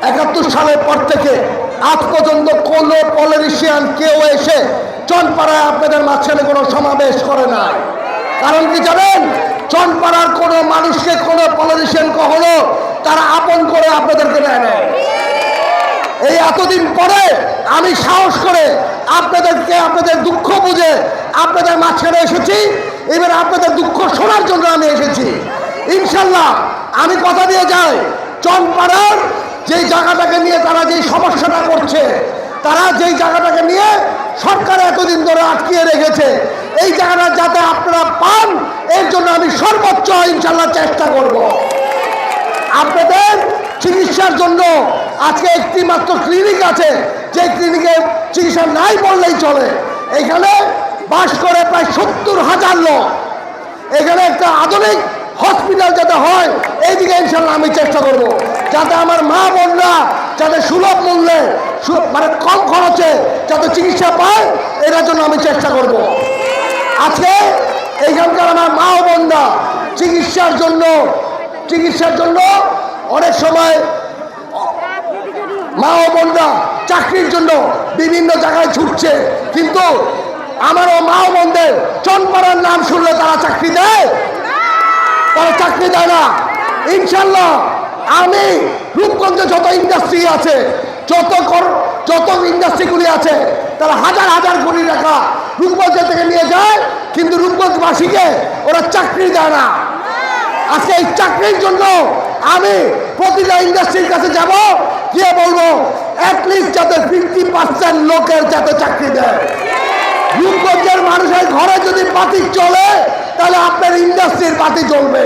71 সালের পর থেকে আজ পর্যন্ত কোনো পলিটিশিয়ান কেউ এসে চনপাড়ায় আপনাদের মাঝখানে কোনো সমাবেশ করে নাই। কারণ কি জানেন, চনপাড়ার কোনো মানুষকে কোনো পলিটিশিয়ান কখনো তারা আপন করে আপনাদেরকে নেয় না। এই এতদিন পরে আমি সাহস করে আপনাদেরকে আপনাদের দুঃখ বুঝে আপনাদের মাঝখানে এসেছি। এবার আপনাদের দুঃখ শোনার জন্য আমি এসেছি। ইনশাল্লাহ আমি কথা দিয়ে যাই, চনপাড়ার যেই জায়গাটাকে নিয়ে তারা যেই সমস্যাটা করছে, তারা যেই জায়গাটাকে নিয়ে সরকার এতদিন ধরে আটকিয়ে রেখেছে, এই জায়গাটা যাতে আপনারা পান এর জন্য আমি সর্বোচ্চ ইনশাল্লাহ চেষ্টা করব। আপনাদের চিকিৎসার জন্য আজকে একটি মাত্র ক্লিনিক আছে, যে ক্লিনিকে চিকিৎসা নাই বললেই চলে। এখানে বাস করে প্রায় 70,000 লোক। এখানে একটা আধুনিক হসপিটাল যাতে হয় এইদিকে ইনশাল্লাহ আমি চেষ্টা করব, যাতে আমার মা বোনরা যাতে সুলভ মূল্যে মানে কম খরচে যাতে চিকিৎসা পায়, এটার জন্য আমি চেষ্টা করব। আজকে এইখানকার আমার মা বোনরা চিকিৎসার জন্য অনেক সময় মা ও বোনরা চাকরির জন্য বিভিন্ন জায়গায় ছুটছে, কিন্তু আমারও মা ও বোনদের চনপাড়ার নাম শুনলে তারা চাকরি দেয়? তারা চাকরি দেয় না। ইনশাল্লাহ আমি রূপগঞ্জে যত ইন্ডাস্ট্রি আছে, যত ইন্ডাস্ট্রিগুলি আছে, তারা হাজার হাজার কোটি টাকা রূপগঞ্জ থেকে নিয়ে যায়, কিন্তু রূপগঞ্জবাসীকে ওরা চাকরি দেয় না। আজকে এই চাকরির জন্য আমি প্রতিটা ইন্ডাস্ট্রির কাছে যাব, গিয়ে বলবো অ্যাটলিস্ট যাতে 50% লোকের যাতে চাকরি দেয়। রূপগঞ্জের মানুষের ঘরে যদি বাতি চলে, তাহলে আপনার ইন্ডাস্ট্রির বাতি চলবে।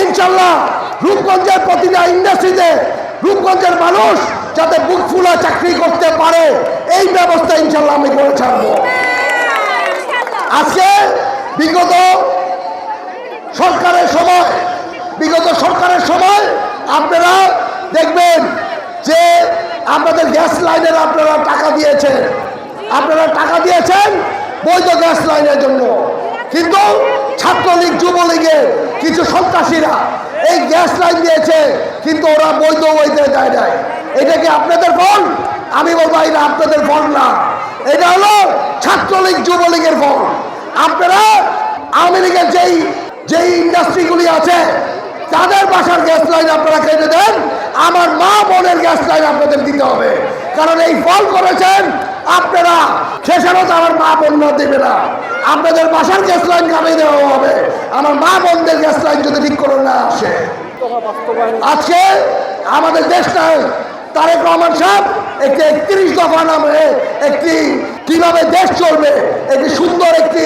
ইনশাল্লাহ রূপগঞ্জের প্রতিটা ইন্ডাস্ট্রিতে রূপগঞ্জের মানুষ যাতে বুক ফুলা চাকরি করতে পারে, এই ব্যবস্থা ইনশাল্লাহ আমি করে ছাড়বো। আজকে বিগত সরকারের সময় আপনারা দেখবেন যে আপনাদের গ্যাস লাইনের আপনারা টাকা দিয়েছেন বৈধ গ্যাস লাইনের জন্য, কিন্তু ছাত্রলীগ যুবলীগের কিছু সন্ত্রাসীরা এই গ্যাস লাইন দিয়েছে, কিন্তু ওরা বৈধ দেয় নাই। এটা কি আপনাদের ফল? আমি বলবো এটা আপনাদের ফল না, এটা হলো ছাত্রলীগ যুবলীগের ফল। আপনারা আওয়ামী লীগের যেই ইন্ডাস্ট্রিগুলি আছে তাদের বাসার গ্যাস লাইন আপনারা কেটে দেন, আমার মা বোনের গ্যাস লাইন আপনাদের দিতে হবে। কারণ এই ফল করেছেন আপনারা, শেষেরও তো আমার মা বোনরা দেবে না। আপনাদের বাসার গ্যাস লাইন কামিয়ে দেওয়া হবে, আমার মা বোনদের গ্যাস লাইন যদি ঠিক করে না আসে। আজকে আমাদের দেশটায় তারেক রহমান সাহেব একটি 31 দফা নামে একটি কিভাবে দেশ চলবে একটি সুন্দর একটি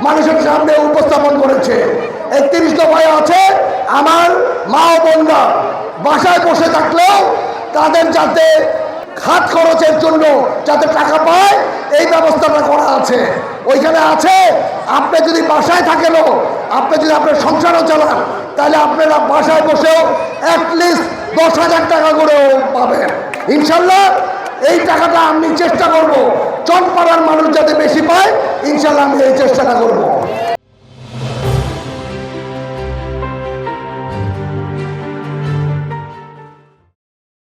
মানুষের সামনে উপস্থাপন করেছে। 31 দফায় আছে আমার মা ও বোনরা বাসায় বসে থাকলেও তাদের যাতে খাত খরচের জন্য যাতে টাকা পায়, এই ব্যবস্থাটা করা আছে। ওইখানে আছে আপনি যদি বাসায় থাকেনও, আপনি যদি আপনার সংসারও চালান, তাহলে আপনারা বাসায় বসেও অ্যাটলিস্ট 10,000 টাকা করেও পাবেন। ইনশাল্লাহ এই টাকাটা আমি চেষ্টা করব চনপাড়ার মানুষ যাতে বেশি পায়, ইনশাল্লাহ আমি এই চেষ্টাটা করব।